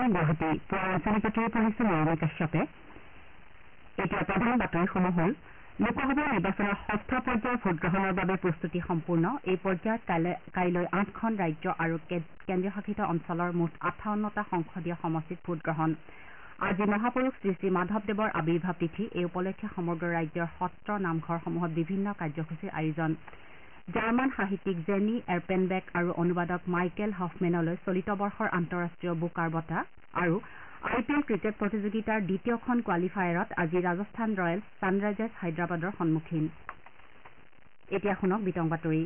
আকাশবাণী গুৱাহাটী পুৱা আঞ্চলিক বাতৰি পঢ়িছে মৰমী কাশ্যপে। এতিয়া প্ৰধান বাতৰিসমূহ হ'ল লোকসভা নিৰ্বাচনৰ ষষ্ঠ পৰ্যায়ৰ ভোটগ্ৰহণৰ বাবে প্ৰস্তুতি সম্পূৰ্ণ। এই পৰ্যায়ত কাইলৈ 8খন ৰাজ্য আৰু কেন্দ্ৰীয় শাসিত অঞ্চলৰ মুঠ 58টা সংসদীয় সমষ্টিত ভোটগ্ৰহণ। আজি মহাপুৰুষ শ্ৰী শ্ৰী মাধৱদেৱৰ আৱিৰ্ভাৱ তিথি। এই উপলক্ষে সমগ্ৰ ৰাজ্যৰ সত্ৰ নামঘৰসমূহত বিভিন্ন কাৰ্যসূচীৰ আয়োজন। জাৰ্মান সাহিত্যিক জেনি এৰপেনবেক আৰু অনুবাদক মাইকেল হফমেনলৈ চলিত বৰ্ষৰ আন্তঃৰাষ্ট্ৰীয় বুকাৰ বঁটা আৰু IPL ক্ৰিকেট প্ৰতিযোগিতাৰ দ্বিতীয়খন কোৱালিফায়াৰত আজি ৰাজস্থান ৰয়েলছ ছানৰাইজাৰ্ছ হায়দৰাবাদৰ সন্মুখীন। এতিয়া শুনক বিতং বাতৰি।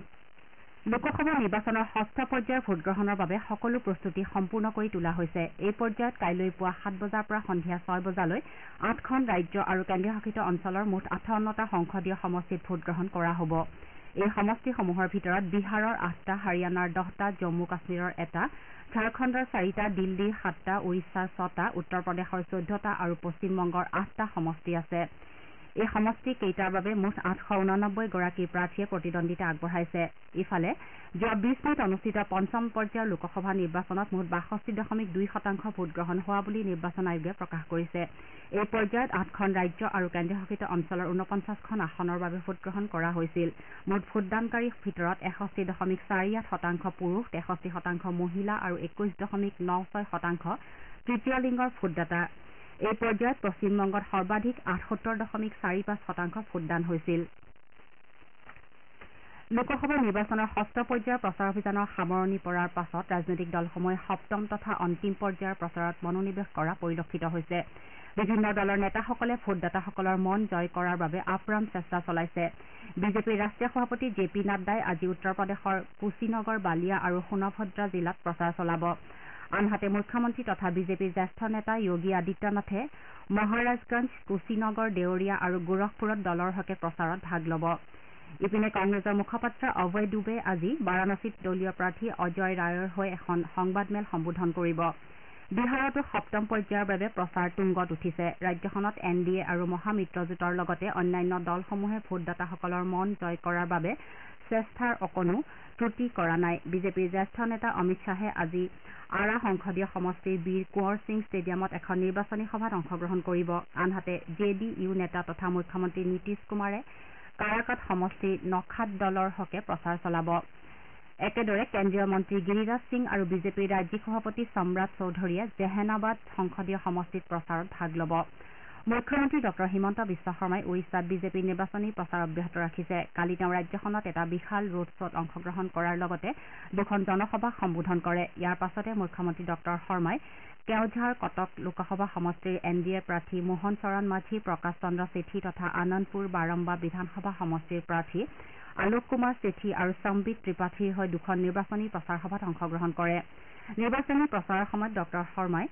লোকসভা নিৰ্বাচনৰ ষষ্ঠ পৰ্যায়ৰ ভোটগ্ৰহণৰ বাবে সকলো প্ৰস্তুতি সম্পূৰ্ণ কৰি তোলা হৈছে। এই পৰ্যায়ত কাইলৈ পুৱা 7 বজাৰ পৰা সন্ধিয়া 6 বজালৈ 8খন ৰাজ্য আৰু কেন্দ্ৰীয় শাসিত অঞ্চলৰ মুঠ 58টা সংসদীয় সমষ্টিত ভোটগ্ৰহণ কৰা হ'ব। এই সমষ্টিসমূহৰ ভিতৰত বিহাৰৰ 8টা, হাৰিয়ানাৰ 10টা, জম্মু কাশ্মীৰৰ এটা, ঝাৰখণ্ডৰ 4টা, দিল্লীৰ 7টা, উৰিষ্যাৰ 6টা, উত্তৰ প্ৰদেশৰ 14টা আৰু পশ্চিমবংগৰ 8টা সমষ্টি আছে। এই সমষ্টি কেইটাৰ বাবে মুঠ 889 গৰাকী প্ৰাৰ্থীয়ে প্ৰতিদ্বন্দ্বিতা আগবঢ়াইছে। ইফালে যোৱা 20 মেত অনুষ্ঠিত পঞ্চম পৰ্যায়ৰ লোকসভা নিৰ্বাচনত মুঠ 62.2% ভোটগ্ৰহণ হোৱা বুলি নিৰ্বাচন আয়োগে প্ৰকাশ কৰিছে। এই পৰ্যায়ত 8খন ৰাজ্য আৰু কেন্দ্ৰীয় শাসিত অঞ্চলৰ 49খন আসনৰ বাবে ভোটগ্ৰহণ কৰা হৈছিল। মুঠ ভোটদানকাৰীৰ ভিতৰত 61.48% পুৰুষ, 63% মহিলা আৰু 21.96% তৃতীয় লিংগৰ ভোটদাতা। এই পৰ্যায়ত পশ্চিমবংগত সৰ্বাধিক 78.45% ভোটদান হৈছিল। লোকসভা নিৰ্বাচনৰ ষষ্ঠ পৰ্যায়ৰ প্ৰচাৰ অভিযানৰ সামৰণি পৰাৰ পাছত ৰাজনৈতিক দলসমূহে সপ্তম তথা অন্তিম পৰ্যায়ৰ প্ৰচাৰত মনোনিৱেশ কৰা পৰিলক্ষিত হৈছে। বিভিন্ন দলৰ নেতাসকলে ভোটদাতাসকলৰ মন জয় কৰাৰ বাবে আপ্ৰাণ চেষ্টা চলাইছে। বিজেপিৰ ৰাষ্ট্ৰীয় সভাপতি JP নাড্ডাই আজি উত্তৰ প্ৰদেশৰ কুশীনগৰ, বালিয়া আৰু সোণভদ্ৰা জিলাত প্ৰচাৰ চলাব। আনহাতে মুখ্যমন্ত্ৰী তথা বিজেপিৰ জ্যেষ্ঠ নেতা যোগী আদিত্যনাথে মহাৰাজগঞ্জ, কুশীনগৰ, দেওৰিয়া আৰু গোৰখপুৰত দলৰ হকে প্ৰচাৰত ভাগ ল'ব। ইপিনে কংগ্ৰেছৰ মুখপাত্ৰ অভয় ডুবে আজি বাৰাণসীত দলীয় প্ৰাৰ্থী অজয় ৰায়ৰ হৈ এখন সংবাদমেল সম্বোধন কৰিব। বিহাৰতো সপ্তম পৰ্যায়ৰ বাবে প্ৰচাৰ তুংগত উঠিছে। ৰাজ্যখনত NDA আৰু মহামিত্ৰজোঁটৰ লগতে অন্যান্য দলসমূহে ভোটদাতাসকলৰ মন জয় কৰাৰ বাবে চেষ্টাৰ অকণো ত্ৰুটি কৰা নাই। বিজেপিৰ জ্যেষ্ঠ নেতা অমিত শ্বাহে আজি আৰা সংসদীয় সমষ্টিৰ বীৰ কোঁৱৰ সিং ষ্টেডিয়ামত এখন নিৰ্বাচনী সভাত অংশগ্ৰহণ কৰিব। আনহাতে JDU নেতা তথা মুখ্যমন্ত্ৰী নীতিশ কুমাৰে কাৰাকাট সমষ্টিৰ নখাত দলৰ হকে প্ৰচাৰ চলাব। একেদৰে কেন্দ্ৰীয় মন্ত্ৰী গিৰিৰাজ সিং আৰু বিজেপিৰ ৰাজ্যিক সভাপতি সম্ৰাট চৌধুৰীয়ে জেহানাবাদ সংসদীয় সমষ্টিত প্ৰচাৰত ভাগ ল'ব। মুখ্যমন্ত্ৰী ডঃ হিমন্ত বিশ্ব শৰ্মাই উৰিষ্যাত বিজেপিৰ নিৰ্বাচনী প্ৰচাৰ অব্যাহত ৰাখিছে। কালি তেওঁ ৰাজ্যখনত এটা বিশাল ৰোড শ্বত অংশগ্ৰহণ কৰাৰ লগতে দুখন জনসভাক সম্বোধন কৰে। ইয়াৰ পাছতে মুখ্যমন্ত্ৰী ডঃ শৰ্মাই কেওঝাৰ, কটক লোকসভা সমষ্টিৰ NDA প্ৰাৰ্থী মোহন চৰণ মাঝি, প্ৰকাশ চন্দ্ৰ চেঠী তথা আনন্দপুৰ, বাৰম্বা বিধানসভা সমষ্টিৰ প্ৰাৰ্থী আলোক কুমাৰ চেঠী আৰু সম্বিত ত্ৰিপাঠীৰ হৈ দুখন নিৰ্বাচনী প্ৰচাৰ সভাত অংশগ্ৰহণ কৰে। নিৰ্বাচনী প্ৰচাৰৰ সময়ত ডঃ শৰ্মাই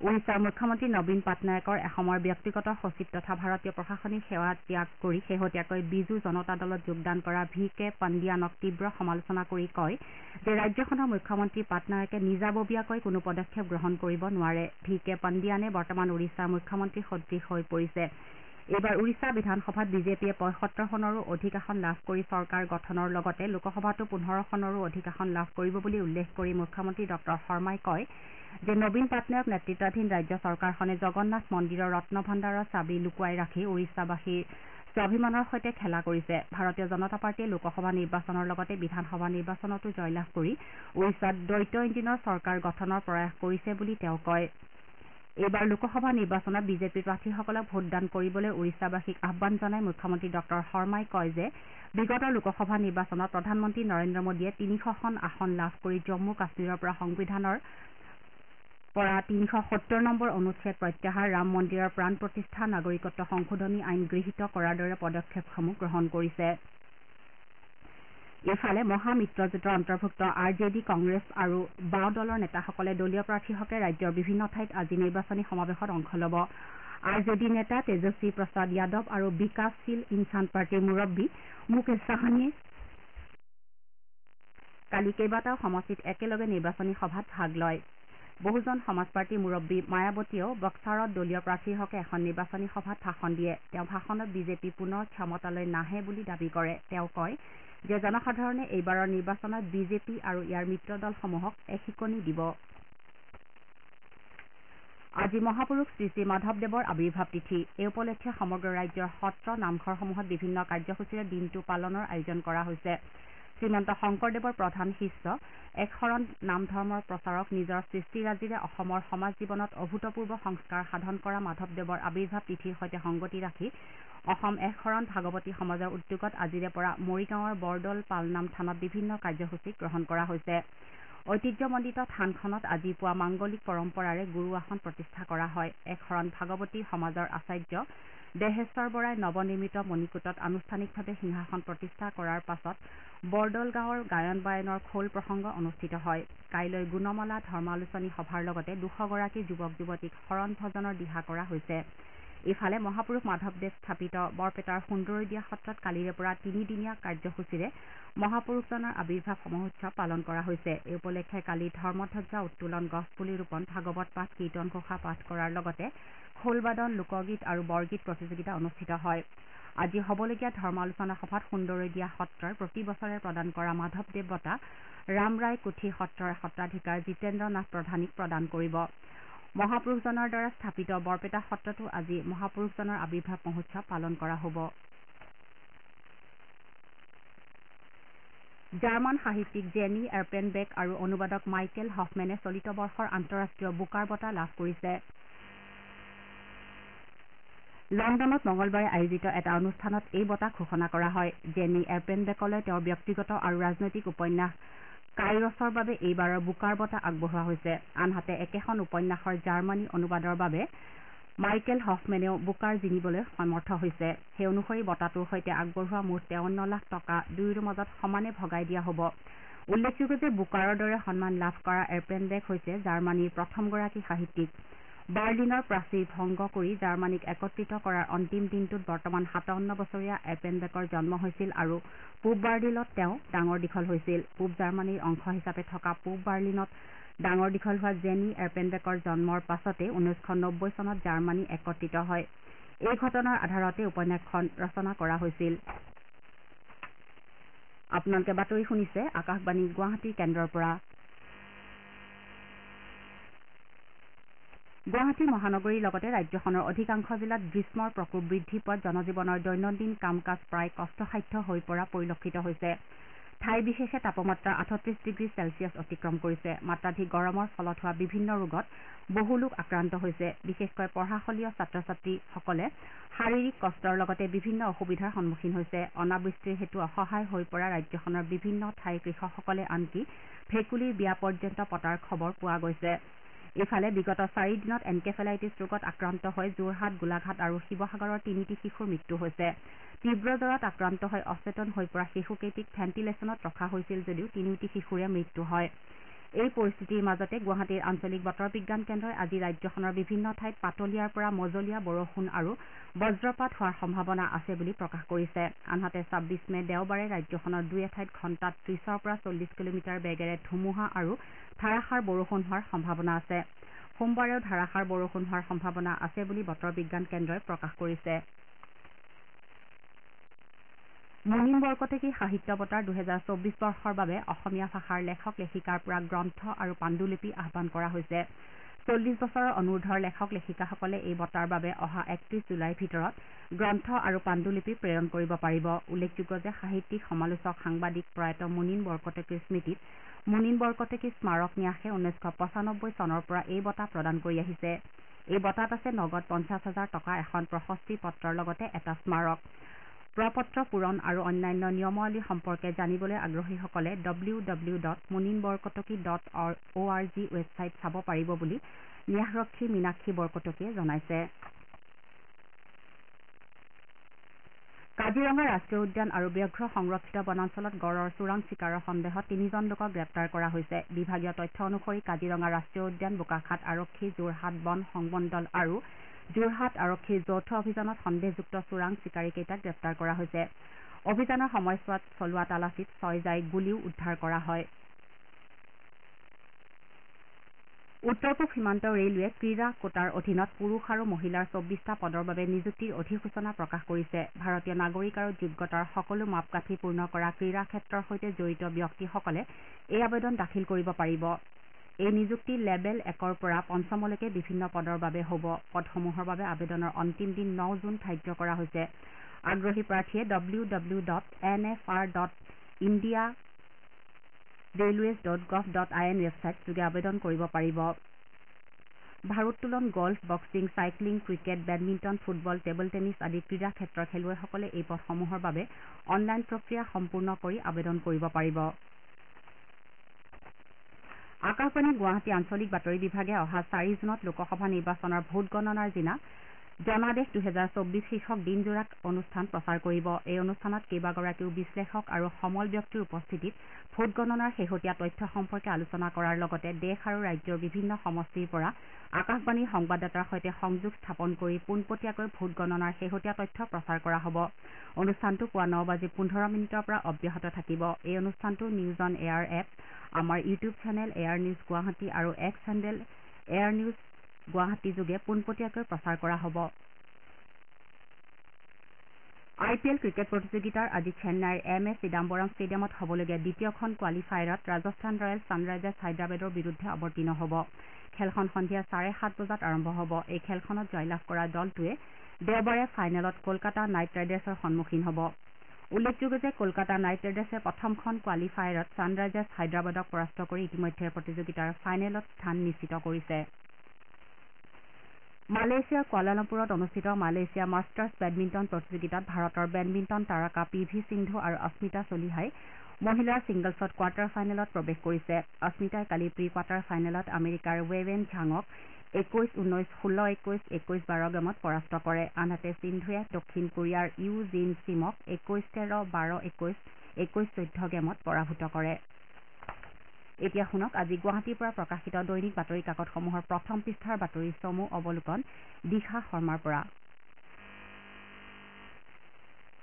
উৰিষ্যাৰ মুখ্যমন্ত্ৰী নবীন পাটনায়কৰ এসময়ৰ ব্যক্তিগত সচিব তথা ভাৰতীয় প্ৰশাসনিক সেৱা ত্যাগ কৰি শেহতীয়াকৈ বিজু জনতা দলত যোগদান কৰা VK পাণ্ডিয়ানক তীব্ৰ সমালোচনা কৰি কয় যে ৰাজ্যখনৰ মুখ্যমন্ত্ৰী পাটনায়কে নিজাববীয়াকৈ কোনো পদক্ষেপ গ্ৰহণ কৰিব নোৱাৰে। VK পাণ্ডিয়ানে বৰ্তমান উৰিষ্যাৰ মুখ্যমন্ত্ৰী সদৃশ হৈ পৰিছে। এইবাৰ উৰিষ্যা বিধানসভাত বিজেপিয়ে ৭৫খনৰো অধিক আসন লাভ কৰি চৰকাৰ গঠনৰ লগতে লোকসভাতো 15খনৰো অধিক আসন লাভ কৰিব বুলি উল্লেখ কৰি মুখ্যমন্ত্ৰী ডঃ শৰ্মাই কয় যে নবীন পাটনায়ক নেতৃত্বাধীন ৰাজ্য চৰকাৰখনে জগন্নাথ মন্দিৰৰ ৰত্নভাণ্ডাৰৰ চাবি লুকুৱাই ৰাখি উৰিষ্যাবাসীৰ স্বাভিমানৰ সৈতে খেলা কৰিছে। ভাৰতীয় জনতা পাৰ্টীয়ে লোকসভা নিৰ্বাচনৰ লগতে বিধানসভা নিৰ্বাচনতো জয়লাভ কৰি উৰিষ্যাত দ্বৈত ইঞ্জিনৰ চৰকাৰ গঠনৰ প্ৰয়াস কৰিছে বুলি তেওঁ কয়। এইবাৰ লোকসভা নিৰ্বাচনত বিজেপিৰ প্ৰাৰ্থীসকলক ভোটদান কৰিবলৈ উৰিষ্যাবাসীক আহ্বান জনাই মুখ্যমন্ত্ৰী ডঃ শৰ্মাই কয় যে বিগত লোকসভা নিৰ্বাচনত প্ৰধানমন্ত্ৰী নৰেন্দ্ৰ মোদীয়ে 300খন আসন লাভ কৰি জম্মু কাশ্মীৰৰ পৰা সংবিধানৰ পৰা 370 নম্বৰ অনুচ্ছেদ প্ৰত্যাহাৰ, ৰাম মন্দিৰৰ প্ৰাণ প্ৰতিষ্ঠা, নাগৰিকত্ব সংশোধনী আইন গৃহীত কৰাৰ দৰে পদক্ষেপসমূহ গ্ৰহণ কৰিছে। ইফালে মহামিত্ৰজোঁটৰ অন্তৰ্ভুক্ত RJD, কংগ্ৰেছ আৰু বাওঁ দলৰ নেতাসকলে দলীয় প্ৰাৰ্থীৰ হকে ৰাজ্যৰ বিভিন্ন ঠাইত আজি নিৰ্বাচনী সমাৱেশত অংশ ল'ব। RJD নেতা তেজস্বী প্ৰসাদ যাদৱ আৰু বিকাশশীল ইনচান পাৰ্টীৰ মুৰব্বী মুকেশ চাহানীয়ে কালি কেইবাটাও সমষ্টিত একেলগে নিৰ্বাচনী সভাত ভাগ লয়। বহুজন সমাজ পাৰ্টীৰ মুৰব্বী মায়াৱতীয়েও বক্সাৰত দলীয় প্ৰাৰ্থীৰ হকে এখন নিৰ্বাচনী সভাত ভাষণ দিয়ে। তেওঁ ভাষণত বিজেপি পুনৰ ক্ষমতালৈ নাহে বুলি দাবী কৰে। তেওঁ কয় যে জনসাধাৰণে এইবাৰৰ নিৰ্বাচনত বিজেপি আৰু ইয়াৰ মিত্ৰ দলসমূহক এশিকনি দিব। আজি মহাপুৰুষ শ্ৰী শ্ৰী মাধৱদেৱৰ আৱিৰ্ভাৱ তিথি। এই উপলক্ষে সমগ্ৰ ৰাজ্যৰ সত্ৰ নামঘৰসমূহত বিভিন্ন কাৰ্যসূচীৰে দিনটো পালনৰ আয়োজন কৰা হৈছে। শ্ৰীমন্ত শংকৰদেৱৰ প্ৰধান শিষ্য একশৰণ নাম ধৰ্মৰ প্ৰচাৰক নিজৰ সৃষ্টিৰাজিৰে অসমৰ সমাজ জীৱনত অভূতপূৰ্ব সংস্কাৰ সাধন কৰা মাধৱদেৱৰ আৱিৰ্ভাৱ তিথিৰ সৈতে সংগতি ৰাখি অসম একশৰণ ভাগৱতী সমাজৰ উদ্যোগত আজিৰে পৰা মৰিগাঁৱৰ বৰদৌল পালনাম থানত বিভিন্ন কাৰ্যসূচী গ্ৰহণ কৰা হৈছে। ঐতিহ্যমণ্ডিত থানখনত আজি পুৱা মাংগলিক পৰম্পৰাৰে গুৰু আসন প্ৰতিষ্ঠা কৰা হয়। একশৰণ ভাগৱতী সমাজৰ আচাৰ্য দেহেশ্বৰ বৰাই নৱনিৰ্মিত মণিকূটত আনুষ্ঠানিকভাৱে সিংহাসন প্ৰতিষ্ঠা কৰাৰ পাছত বৰদৌল গাঁৱৰ গায়ন বায়নৰ খোল প্ৰসংগ অনুষ্ঠিত হয়। কাইলৈ গুণমালা ধৰ্মালোচনী সভাৰ লগতে 200গৰাকী যুৱক যুৱতীক শৰণ ভজনৰ দিহা কৰা হৈছে। ইফালে মহাপুৰুষ মাধৱদেৱ স্থাপিত বৰপেটাৰ সুন্দৰীদিয়া সত্ৰত কালিৰে পৰা 3দিনীয়া কাৰ্যসূচীৰে মহাপুৰুষজনৰ আৱিৰ্ভাৱ মহোৎসৱ পালন কৰা হৈছে। এই উপলক্ষে কালি ধৰ্মধ্বজা উত্তোলন, গছপুলি ৰোপণ, ভাগৱত পাঠ, কীৰ্তন ঘোষা পাঠ কৰাৰ লগতে খোলবাদন, লোকগীত আৰু বৰগীত প্ৰতিযোগিতা অনুষ্ঠিত হয়। আজি হ'বলগীয়া ধৰ্মালোচনা সভাত সুন্দৰীদিয়া সত্ৰৰ প্ৰতি বছৰে প্ৰদান কৰা মাধৱদেৱ বঁটা ৰামৰাই কুঠি সত্ৰৰ সত্ৰাধিকাৰ জিতেন্দ্ৰ নাথ প্ৰধানীক প্ৰদান কৰিব। মহাপুৰুষজনৰ দ্বাৰা স্থাপিত বৰপেটা সত্ৰতো আজি মহাপুৰুষজনৰ আৱিৰ্ভাৱ মহোৎসৱ পালন কৰা হ'ব। জাৰ্মান সাহিত্যিক জেনি এৰপেনবেক আৰু অনুবাদক মাইকেল হফমেনে চলিত বৰ্ষৰ আন্তঃৰাষ্ট্ৰীয় বুকাৰ বঁটা লাভ কৰিছে। লণ্ডনত মঙলবাৰে আয়োজিত এটা অনুষ্ঠানত এই বঁটা ঘোষণা কৰা হয়। জেনি এৰপেনবেকলৈ তেওঁৰ ব্যক্তিগত আৰু ৰাজনৈতিক উপন্যাস কাইৰছৰ বাবে এইবাৰৰ বুকাৰ বঁটা আগবঢ়োৱা হৈছে। আনহাতে একেখন উপন্যাসৰ জাৰ্মানী অনুবাদৰ বাবে মাইকেল হফমেনেও বুকাৰ জিনিবলৈ সমৰ্থ হৈছে। সেই অনুসৰি বঁটাটোৰ সৈতে আগবঢ়োৱা মুঠ 53 লাখ টকা দুয়োৰে মাজত সমানে ভগাই দিয়া হ'ব। উল্লেখযোগ্য যে বুকাৰৰ দৰে সন্মান লাভ কৰা এৰপেনবেক হৈছে জাৰ্মানীৰ প্ৰথমগৰাকী সাহিত্যিক। বাৰ্লিনৰ প্ৰাচীৰ ভংগ কৰি জাৰ্মানীক একত্ৰিত কৰাৰ অন্তিম দিনটোত বৰ্তমান 57 বছৰীয়া এৰপেনবেকৰ জন্ম হৈছিল আৰু পূব বাৰ্লিনত তেওঁ ডাঙৰ দীঘল হৈছিল। পূব জাৰ্মানীৰ অংশ হিচাপে থকা পূব বাৰ্লিনত ডাঙৰ দীঘল হোৱা জেনি এৰপেনবেকৰ জন্মৰ পাছতে 1990 চনত জাৰ্মানী একত্ৰিত হয়। এই ঘটনাৰ আধাৰতে উপন্যাসখন ৰচনা কৰা হৈছিল। আপোনালোকে বাতৰি শুনিছে আকাশবাণী গুৱাহাটী কেন্দ্ৰৰ পৰা। গুৱাহাটী মহানগৰীৰ লগতে ৰাজ্যখনৰ অধিকাংশ জিলাত গ্ৰীষ্মৰ প্ৰকোপ বৃদ্ধি পোৱাত জনজীৱনৰ দৈনন্দিন কাম কাজ প্ৰায় কষ্টসাধ্য হৈ পৰা পৰিলক্ষিত হৈছে। ঠাই বিশেষে তাপমাত্ৰা 38 ডিগ্ৰী চেলছিয়াছ অতিক্ৰম কৰিছে। মাত্ৰাধিক গৰমৰ ফলত হোৱা বিভিন্ন ৰোগত বহু লোক আক্ৰান্ত হৈছে। বিশেষকৈ পঢ়াশলীয় ছাত্ৰ ছাত্ৰীসকলে শাৰীৰিক কষ্টৰ লগতে বিভিন্ন অসুবিধাৰ সন্মুখীন হৈছে। অনাবৃষ্টিৰ হেতু অসহায় হৈ পৰা ৰাজ্যখনৰ বিভিন্ন ঠাইৰ কৃষকসকলে আনকি ভেকুলীৰ বিয়া পৰ্যন্ত পতাৰ খবৰ পোৱা গৈছে। ইফালে বিগত 4 দিনত এনকেফেলাইটিছ ৰোগত আক্ৰান্ত হৈ যোৰহাট, গোলাঘাট আৰু শিৱসাগৰৰ 3টি শিশুৰ মৃত্যু হৈছে। তীব্ৰ জ্বৰত আক্ৰান্ত হৈ অচেতন হৈ পৰা শিশুকেইটিক ভেণ্টিলেশ্যনত ৰখা হৈছিল যদিও 3টি শিশুৰে মৃত্যু হয়। এই পৰিস্থিতিৰ মাজতে গুৱাহাটীৰ আঞ্চলিক বতৰ বিজ্ঞান কেন্দ্ৰই আজি ৰাজ্যখনৰ বিভিন্ন ঠাইত পাতলীয়াৰ পৰা মজলীয়া বৰষুণ আৰু বজ্ৰপাত হোৱাৰ সম্ভাৱনা আছে বুলি প্ৰকাশ কৰিছে। আনহাতে 26 মে দেওবাৰে ৰাজ্যখনৰ দুই এঠাইত ঘণ্টাত 30ৰ পৰা 40 কিলোমিটাৰ বেগেৰে ধুমুহা আৰু ধাৰাসাৰ বৰষুণ হোৱাৰ সম্ভাৱনা আছে। সোমবাৰেও ধাৰাসাৰ বৰষুণ হোৱাৰ সম্ভাৱনা আছে বুলি বতৰ বিজ্ঞান কেন্দ্ৰই প্ৰকাশ কৰিছে। মুনীন বৰকটকী সাহিত্য বঁটাৰ 2024 বৰ্ষৰ বাবে অসমীয়া ভাষাৰ লেখক লেখিকাৰ পৰা গ্ৰন্থ আৰু পাণ্ডুলিপি আহ্বান কৰা হৈছে। 40 বছৰৰ অনুৰ্ধৰ লেখক লেখিকাসকলে এই বঁটাৰ বাবে অহা 31 জুলাইৰ ভিতৰত গ্ৰন্থ আৰু পাণ্ডুলিপি প্ৰেৰণ কৰিব পাৰিব। উল্লেখযোগ্য যে সাহিত্যিক, সমালোচক, সাংবাদিক প্ৰয়াত মুনীন বৰকটকীৰ স্মৃতিত মুনীন বৰকটকী স্মাৰক ন্যাসে 1995 চনৰ পৰা এই বঁটা প্ৰদান কৰি আহিছে। এই বঁটাত আছে নগদ 50,000 টকা, এখন প্ৰশস্তি পত্ৰৰ লগতে এটা স্মাৰক। প্ৰপত্ৰ পূৰণ আৰু অন্যান্য নিয়মাৱলী সম্পৰ্কে জানিবলৈ আগ্ৰহীসকলে www.muninborkotki.org ৱেবছাইট চাব পাৰিব বুলি ন্যাসৰক্ষী মীনাক্ষী বৰকটকীয়ে জনাইছে। কাজিৰঙা ৰাষ্ট্ৰীয় উদ্যান আৰু ব্যাঘ্ৰ সংৰক্ষিত বনাঞ্চলত গড়ৰ চোৰাং চিকাৰৰ সন্দেহত 3জন লোকক গ্ৰেপ্তাৰ কৰা হৈছে। বিভাগীয় তথ্য অনুসৰি কাজিৰঙা ৰাষ্ট্ৰীয় উদ্যান, বোকাখাত আৰক্ষী, যোৰহাট বন সংমণ্ডল আৰু যোৰহাট আৰক্ষীৰ যৌথ অভিযানত সন্দেহযুক্ত চোৰাং চিকাৰীকেইটাক গ্ৰেপ্তাৰ কৰা হৈছে। অভিযানৰ সময়ছোৱাত চলোৱা তালাচীত 6 জাই গুলীও উদ্ধাৰ কৰা হয়। উত্তৰ পূব সীমান্ত ৰেলৱে ক্ৰীড়া কোটাৰ অধীনত পুৰুষ আৰু মহিলাৰ 24টা পদৰ বাবে নিযুক্তিৰ অধিসূচনা প্ৰকাশ কৰিছে। ভাৰতীয় নাগৰিক আৰু যোগ্যতাৰ সকলো মাপকাঠি পূৰ্ণ কৰা ক্ৰীড়া ক্ষেত্ৰৰ সৈতে জড়িত ব্যক্তিসকলে এই আবেদন দাখিল কৰিব পাৰিব। এই নিযুক্তি লেবেল 1ৰ পৰা 5মলৈকে বিভিন্ন পদৰ বাবে হ'ব। পদসমূহৰ বাবে আবেদনৰ অন্তিম দিন 9 জুন ধাৰ্য কৰা হৈছে। আগ্ৰহী প্ৰাৰ্থীয়ে www.nfr.indiarailways.gov.in ৱেবছাইট যোগে আবেদন কৰিব পাৰিব। ভাৰোত্তোলন, golf, boxing, cycling, cricket, badminton, football, table tennis আদি ক্ৰীড়া ক্ষেত্ৰৰ খেলুৱৈসকলে এই পদসমূহৰ বাবে অনলাইন প্ৰক্ৰিয়া সম্পূৰ্ণ কৰি আবেদন কৰিব পাৰিব। আকাশবাণী গুৱাহাটী আঞ্চলিক বাতৰি বিভাগে অহা 4 জুনত লোকসভা নিৰ্বাচনৰ ভোট গণনাৰ দিনা জনাদেশ 2024 শীৰ্ষক দিনজোৰা অনুষ্ঠান প্ৰচাৰ কৰিব। এই অনুষ্ঠানত কেইবাগৰাকীও বিশ্লেষক আৰু সমল ব্যক্তিৰ উপস্থিতিত ভোট গণনাৰ শেহতীয়া তথ্য সম্পৰ্কে আলোচনা কৰাৰ লগতে দেশ আৰু ৰাজ্যৰ বিভিন্ন সমষ্টিৰ পৰা আকাশবাণীৰ সংবাদদাতাৰ সৈতে সংযোগ স্থাপন কৰি পোনপটীয়াকৈ ভোট গণনাৰ শেহতীয়া তথ্য প্ৰচাৰ কৰা হ'ব। অনুষ্ঠানটো পুৱা 9:15 পৰা অব্যাহত থাকিব। এই অনুষ্ঠানটো নিউজ অন এয়াৰ এপ, আমাৰ YouTube channel Air News Guwahati আৰু X handle Air News Guwahati যোগে পোনপটীয়াকৈ প্ৰচাৰ কৰা হ'ব। IPL ক্ৰিকেট প্ৰতিযোগিতাৰ আজি চেন্নাইৰ MS চিদাম্বৰম ষ্টেডিয়ামত হ'বলগীয়া দ্বিতীয়খন কোৱালিফায়াৰত ৰাজস্থান ৰয়েলছ ছানৰাইজাৰ্ছ হায়দৰাবাদৰ বিৰুদ্ধে অৱতীৰ্ণ হ'ব। খেলখন সন্ধিয়া 7:30 বজাত আৰম্ভ হ'ব। এই খেলখনত জয়লাভ কৰা দলটোৱে দেওবাৰে ফাইনেলত কলকাতা নাইট ৰাইডাৰ্ছৰ সন্মুখীন হ'ব। উল্লেখযোগ্য যে কলকাতা নাইট ৰাইডাৰ্ছে প্ৰথমখন কোৱালিফায়াৰত ছানৰাইজাৰ্ছ হায়দৰাবাদক পৰাস্ত কৰি ইতিমধ্যে প্ৰতিযোগিতাৰ ফাইনেলত স্থান নিশ্চিত কৰিছে। মালয়েছিয়াৰ কুৱালালামপুৰত অনুষ্ঠিত মালয়েছিয়া মাষ্টাৰ্ছ বেডমিণ্টন প্ৰতিযোগিতাত ভাৰতৰ বেডমিণ্টন তাৰকা PV সিন্ধু আৰু অস্মিতা চলিহাই মহিলাৰ ছিংগলছত কোৱাৰ্টাৰ ফাইনেলত প্ৰৱেশ কৰিছে। অস্মিতাই কালি প্ৰি কোৱাৰ্টাৰ ফাইনেলত আমেৰিকাৰ ৱেৱেন ঝাঙক 21-19, 16-21, 21-12 গেমত পৰাস্ত কৰে। আনহাতে সিন্ধুৱে দক্ষিণ কোৰিয়াৰ ইউ জিন চিমক 21-13, 12-21, 21-14 গেমত পৰাভূত কৰে। এতিয়া শুনক আজি গুৱাহাটীৰ পৰা প্ৰকাশিত দৈনিক বাতৰি কাকতসমূহৰ প্ৰথম পৃষ্ঠাৰ বাতৰি চমু অৱলোকন দিশা শৰ্মাৰ পৰা।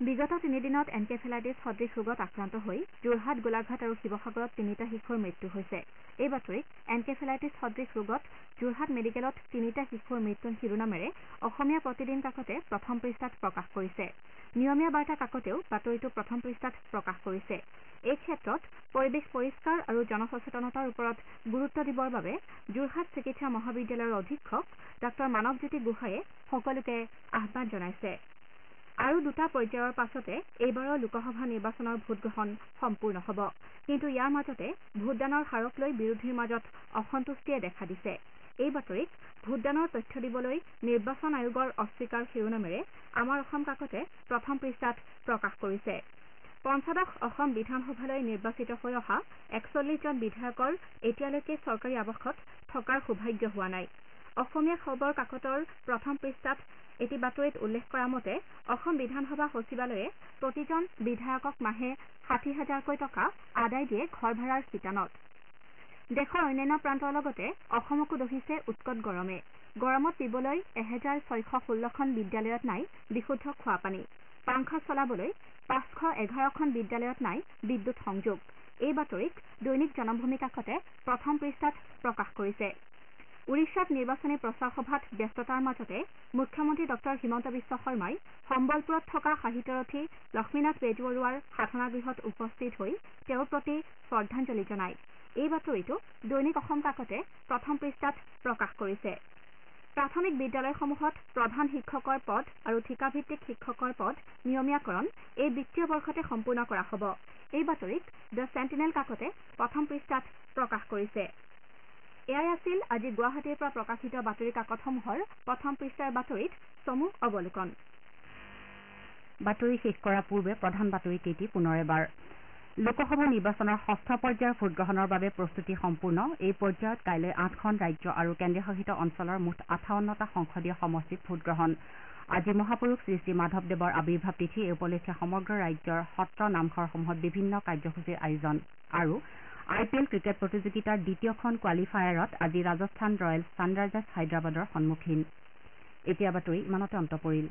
বিগত 3 দিনত এনকেফেলাইটিছ সদৃশ ৰোগত আক্ৰান্ত হৈ যোৰহাট, গোলাঘাট আৰু শিৱসাগৰত 3টা শিশুৰ মৃত্যু হৈছে। এই বাতৰিত এনকেফেলাইটিছ সদৃশ ৰোগত যোৰহাট মেডিকেলত 3টা শিশুৰ মৃত্যুৰ শিৰোনামেৰে অসমীয়া প্ৰতিদিন কাকতে প্ৰথম পৃষ্ঠাত প্ৰকাশ কৰিছে। নিয়মীয়া বাৰ্তা কাকতেও বাতৰিটো প্ৰথম পৃষ্ঠাত প্ৰকাশ কৰিছে। এই ক্ষেত্ৰত পৰিৱেশ পৰিষ্কাৰ আৰু জনসচেতনতাৰ ওপৰত গুৰুত্ব দিবৰ বাবে যোৰহাট চিকিৎসা মহাবিদ্যালয়ৰ অধীক্ষক ডাঃ মানৱজ্যোতি গোহাঁয়ে সকলোকে আহ্বান জনাইছে। আৰু 2টা পৰ্যায়ৰ পাছতে এইবাৰৰ লোকসভা নিৰ্বাচনৰ ভোটগ্ৰহণ সম্পূৰ্ণ হ'ব। কিন্তু ইয়াৰ মাজতে ভোটদানৰ হাৰক লৈ বিৰোধীৰ মাজত অসন্তুষ্টিয়ে দেখা দিছে। এই বাতৰিক ভোটদানৰ তথ্য দিবলৈ নিৰ্বাচন আয়োগৰ অস্বীকাৰ শিৰোনামেৰে আমাৰ অসম কাকতে প্ৰথম পৃষ্ঠাত প্ৰকাশ কৰিছে। পঞ্চদশ অসম বিধানসভালৈ নিৰ্বাচিত হৈ অহা 41 জন বিধায়কৰ এতিয়ালৈকে চৰকাৰী আৱাসত থকাৰ সৌভাগ্য হোৱা নাই। অসমীয়া খবৰ কাকতৰ প্ৰথম পৃষ্ঠাত এটি বাতৰিত উল্লেখ কৰা মতে অসম বিধানসভা সচিবালয়ে প্ৰতিজন বিধায়কক মাহে 60,000কৈ টকা আদায় দিয়ে ঘৰ ভাড়াৰ ঠিকানত। দেশৰ অন্যান্য প্ৰান্তৰ লগতে অসমকো দহিছে উৎকট গৰমে। গৰমত পিবলৈ 1616খন বিদ্যালয়ত নাই বিশুদ্ধ খোৱাপানী। পাংখা চলাবলৈ 511খন বিদ্যালয়ত নাই বিদ্যুৎ সংযোগ। এই বাতৰিক দৈনিক জনমভূমি কাকতে প্ৰথম পৃষ্ঠাত প্ৰকাশ কৰিছে। উৰিষ্যাত নিৰ্বাচনী প্ৰচাৰ সভাত ব্যস্ততাৰ মাজতে মুখ্যমন্ত্ৰী ডঃ হিমন্ত বিশ্ব শৰ্মাই সম্বলপুৰত থকা সাহিত্যৰথী লক্ষ্মীনাথ বেজবৰুৱাৰ সাধনাগৃহত উপস্থিত হৈ তেওঁৰ প্ৰতি শ্ৰদ্ধাঞ্জলি জনায়। এই বাতৰিটো দৈনিক অসম কাকতে প্ৰথম পৃষ্ঠাত প্ৰকাশ কৰিছে। প্ৰাথমিক বিদ্যালয়সমূহত প্ৰধান শিক্ষকৰ পদ আৰু ঠিকাভিত্তিক শিক্ষকৰ পদ নিয়মীয়াকৰণ এই বিত্তীয় বৰ্ষতে সম্পূৰ্ণ কৰা হ'ব। এই বাতৰিক দ্য চেণ্টিনেল কাকতে প্ৰথম পৃষ্ঠাত প্ৰকাশ কৰিছে। এয়াই আছিল আজি গুৱাহাটীৰ পৰা প্ৰকাশিত বাতৰি কাকতসমূহৰ প্ৰথম পৃষ্ঠাৰ বাতৰিত চমু অৱলোকন। বাতৰি শেষ কৰাৰ পূৰ্বে প্ৰধান বাতৰি কেইটি পুনৰ এবাৰ। লোকসভা নিৰ্বাচনৰ 6ষ্ঠ পৰ্যায়ৰ ভোটগ্ৰহণৰ বাবে প্ৰস্তুতি সম্পূৰ্ণ। এই পৰ্যায়ত কাইলৈ 8খন ৰাজ্য আৰু কেন্দ্ৰীয়শাসিত অঞ্চলৰ মুঠ 58টা সংসদীয় সমষ্টিত ভোটগ্ৰহণ। আজি মহাপুৰুষ শ্ৰী শ্ৰী মাধৱদেৱৰ আৱিৰ্ভাৱ তিথি। এই উপলক্ষে সমগ্ৰ ৰাজ্যৰ সত্ৰ নামঘৰসমূহত বিভিন্ন কাৰ্যসূচীৰ আয়োজন। আৰু IPL ক্ৰিকেট প্ৰতিযোগিতাৰ দ্বিতীয়খন কোৱালিফায়াৰত আজি ৰাজস্থান ৰয়েলছ ছানৰাইজাৰ্ছ হায়দৰাবাদৰ সন্মুখীন। এতিয়া বাতৰি ইমানতে অন্ত পৰিল।